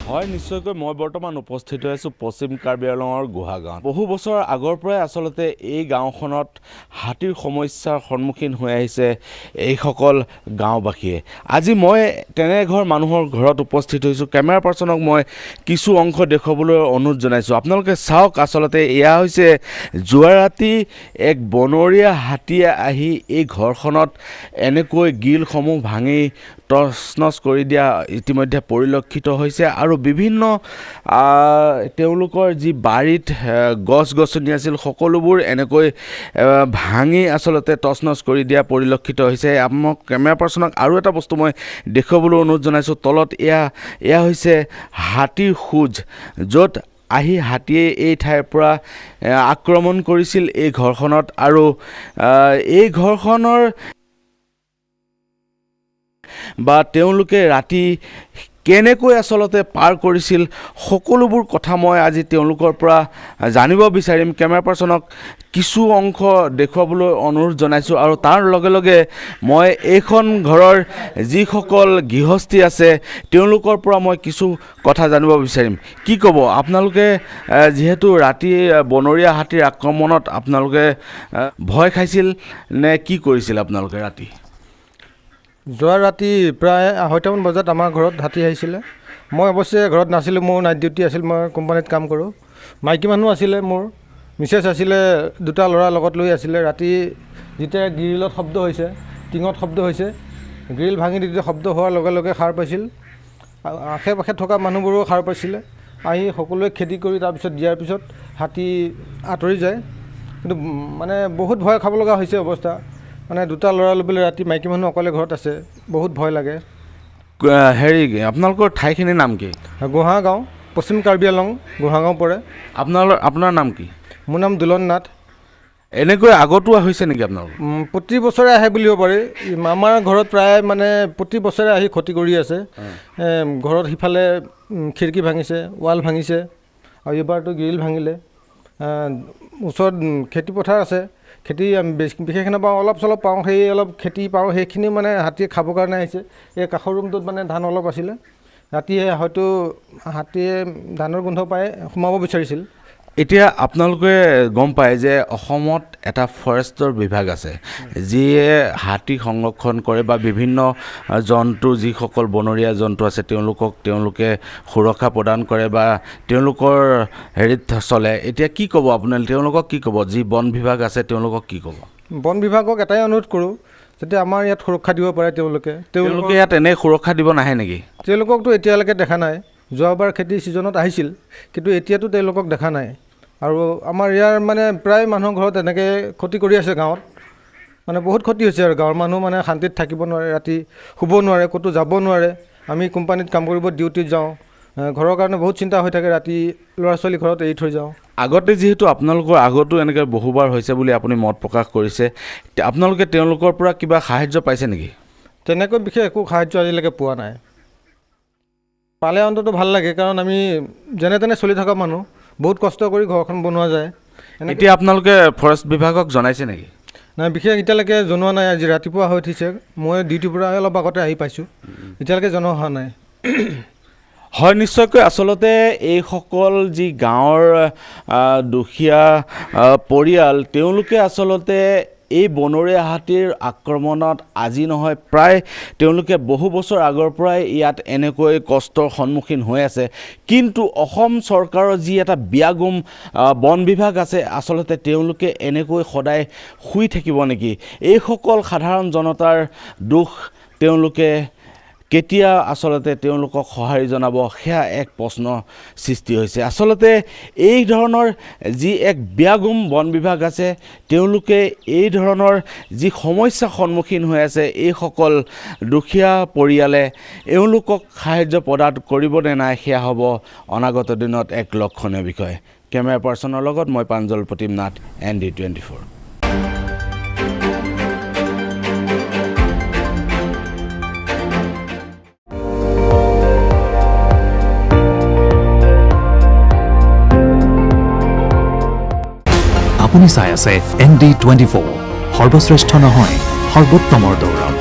হয় নিশ্চয়কৈ মই বৰ্তমান উপস্থিত হৈ আছোঁ পশ্চিম কাৰ্বি আংলঙৰ গোহা গাঁৱত। বহু বছৰ আগৰ পৰাই আচলতে এই গাঁওখনত হাতীৰ সমস্যাৰ সন্মুখীন হৈ আহিছে এইসকল গাঁওবাসীয়ে। আজি মই তেনে এঘৰ মানুহৰ ঘৰত উপস্থিত হৈছোঁ। কেমেৰা পাৰ্চনক মই কিছু অংশ দেখুৱাবলৈ অনুৰোধ জনাইছোঁ। আপোনালোকে চাওক, আচলতে এয়া হৈছে যোৱা ৰাতি এক বনৰীয়া হাতীয়ে আহি এই ঘৰখনত এনেকৈ গ্ৰিলসমূহ ভাঙি তছনছ কৰি দিয়া ইতিমধ্যে পৰিলক্ষিত হৈছে আৰু বিভিন্ন তেওঁলোকৰ যি বাৰীত গছ-গছনি আছিল সকলোবোৰ এনেকৈ ভাঙি আচলতে তছনছ কৰি দিয়া পৰিলক্ষিত হৈছে। আপোনাক কেমেৰা পাৰ্চনক আৰু এটা বস্তু মই দেখুৱাবলৈ অনুৰোধ জনাইছোঁ। তলত এয়া হৈছে হাতীৰ খোজ, য'ত আহি হাতীয়ে এই ঠাইৰ পৰা আক্ৰমণ কৰিছিল এই ঘৰখনত আৰু এই ঘৰখনৰ বা তেওঁলোকে ৰাতি কেনেকৈ আচলতে পাৰ কৰিছিল সকলোবোৰ কথা মই আজি তেওঁলোকৰ পৰা জানিব বিচাৰিম। কেমেৰা পাৰ্চনক কিছু অংশ দেখুৱাবলৈ অনুৰোধ জনাইছোঁ আৰু তাৰ লগে লগে মই এইখন ঘৰৰ যিসকল গৃহস্থী আছে তেওঁলোকৰ পৰা মই কিছু কথা জানিব বিচাৰিম। কি ক'ব আপোনালোকে, যিহেতু ৰাতি বনৰীয়া হাতীৰ আক্ৰমণত আপোনালোকে ভয় খাইছিল নে কি কৰিছিল আপোনালোকে ৰাতি? যোৱা ৰাতি প্ৰায় 2:30মান বজাত আমাৰ ঘৰত হাতী আহিছিলে। মই অৱশ্যে ঘৰত নাছিলোঁ, মোৰ নাইট ডিউটি আছিল, মই কোম্পানীত কাম কৰোঁ। মাইকী মানুহ আছিলে, মোৰ মিছেছ আছিলে, 2টা ল'ৰা লগত লৈ আছিলে। ৰাতি যেতিয়া গ্ৰিলত শব্দ হৈছে, টিঙত শব্দ হৈছে, গ্ৰিল ভাঙি তেতিয়া শব্দ হোৱাৰ লগে লগে সাৰ পাইছিল। আশে পাশে থকা মানুহবোৰো সাৰ পাইছিলে। আহি সকলোৱে খেদি কৰি তাৰপিছত দিয়াৰ পিছত হাতী আঁতৰি যায়। কিন্তু মানে বহুত ভয় খাব লগা হৈছে অৱস্থা। মানে 2টা ল'ৰা লৈ পেলাই ৰাতি মাইকী মানুহ অকলে ঘৰত আছে, বহুত ভয় লাগে। আপোনালোকৰ ঠাইখিনিৰ নাম কি? গোহা গাঁও, পশ্চিম কাৰ্বি আংলং গোহা গাঁও পৰে। আপোনাৰ নাম কি? মোৰ নাম দুলন নাথ। এনেকৈ আগতো হৈছে নেকি আপোনালোকৰ? প্ৰতি বছৰে আহে বুলিব পাৰি। আমাৰ ঘৰত প্ৰায় মানে প্ৰতি বছৰে আহি ক্ষতি কৰি আছে। ঘৰত সিফালে খিৰিকী ভাঙিছে, ৱাল ভাঙিছে আৰু এইবাৰতো গ্ৰিল ভাঙিলে। ওচৰত খেতি পথাৰ আছে, খেতি বিশেষ নাপাওঁ, অলপ চলপ পাওঁ, সেই অলপ খেতি পাওঁ, সেইখিনি মানে হাতীয়ে খাবৰ কাৰণে আহিছে। এই কাষৰ ৰুমটোত মানে ধান অলপ আছিলে, ৰাতিয়ে হয়তো হাতীয়ে ধানৰ গোন্ধ পাই সোমাব বিচাৰিছিল। এতিয়া আপোনালোকে গম পায় যে অসমত এটা ফৰেষ্টৰ বিভাগ আছে, যিয়ে হাতী সংৰক্ষণ কৰে বা বিভিন্ন জন্তু, যিসকল বনৰীয়া জন্তু আছে তেওঁলোকে সুৰক্ষা প্ৰদান কৰে বা তেওঁলোকৰ হেৰিত চলে। এতিয়া কি ক'ব আপোনালোকে, তেওঁলোকক কি ক'ব? যি বন বিভাগ আছে তেওঁলোকক কি ক'ব? বন বিভাগক এটাই অনুৰোধ কৰোঁ, যাতে আমাৰ ইয়াত সুৰক্ষা দিব পাৰে। তেওঁলোকে ইয়াত এনে সুৰক্ষা দিব নাহে নেকি? তেওঁলোককতো এতিয়ালৈকে দেখা নাই। যোৱাবাৰ খেতিৰ ছিজনত আহিছিল, কিন্তু এতিয়াতো তেওঁলোকক দেখা নাই। আৰু আমাৰ ইয়াৰ মানে প্ৰায় মানুহৰ ঘৰত এনেকৈ ক্ষতি কৰি আছে গাঁৱত। মানে বহুত ক্ষতি হৈছে আৰু গাঁৱৰ মানুহ মানে শান্তিত থাকিব নোৱাৰে, ৰাতি শুব নোৱাৰে, ক'তো যাব নোৱাৰে। আমি কোম্পানীত কাম কৰিব ডিউটিত যাওঁ, ঘৰৰ কাৰণে বহুত চিন্তা হৈ থাকে। ৰাতি ল'ৰা ছোৱালী ঘৰত এৰি থৈ যাওঁ। আগতে যিহেতু আপোনালোকৰ আগতো এনেকৈ বহুবাৰ হৈছে বুলি আপুনি মত প্ৰকাশ কৰিছে, আপোনালোকে তেওঁলোকৰ পৰা কিবা সাহাৰ্য পাইছে নেকি? তেনেকৈ বিশেষ একো সাহাৰ্য আজিলৈকে পোৱা নাই। পালে অন্ততঃ ভাল লাগে, কাৰণ আমি যেনে তেনে চলি থকা মানুহ, বহুত কষ্ট কৰি ঘৰখন বনোৱা যায়। এতিয়া আপোনালোকে ফৰেষ্ট বিভাগক জনাইছে নেকি? নাই, বিশেষ এতিয়ালৈকে জনোৱা নাই। আজি ৰাতিপুৱা হৈ উঠিছে, মই ডিউটিৰ পৰা অলপ আগতে আহি পাইছোঁ, এতিয়ালৈকে জনোৱা হোৱা নাই। হয় নিশ্চয়কৈ, আচলতে এইসকল যি গাঁৱৰ দুখীয়া পৰিয়াল, তেওঁলোকে আচলতে এই বনৰীয়া হাতীৰ আক্ৰমণত আজি নহয়, প্ৰায় তেওঁলোকে বহু বছৰ আগৰ পৰাই ইয়াত এনেকৈ কষ্টৰ সন্মুখীন হৈ আছে। কিন্তু অসম চৰকাৰৰ যি এটা ব্যাগুম বন বিভাগ আছে, আচলতে তেওঁলোকে এনেকৈ সদায় শুই থাকিব নেকি? এইসকল সাধাৰণ জনতাৰ দুখ তেওঁলোকে কেতিয়া আচলতে তেওঁলোকক সঁহাৰি জনাব, সেয়া এক প্ৰশ্ন সৃষ্টি হৈছে। আচলতে এই ধৰণৰ যি এক ব্যাগুম বন বিভাগ আছে, তেওঁলোকে এই ধৰণৰ যি সমস্যাৰ সন্মুখীন হৈ আছে এইসকল দুখীয়া পৰিয়ালে, এওঁলোকক সাহাৰ্য প্ৰদান কৰিব নে নাই, সেয়া হ'ব অনাগত দিনত এক লক্ষণীয় বিষয়। কেমেৰা পাৰ্চনৰ লগত মই প্ৰাঞ্জল প্ৰতিম নাথ, ND24। আপুনি চাই আছে ND24, সৰ্বশ্ৰেষ্ঠ নহয়, সৰ্বোত্তমৰ দৌৰত।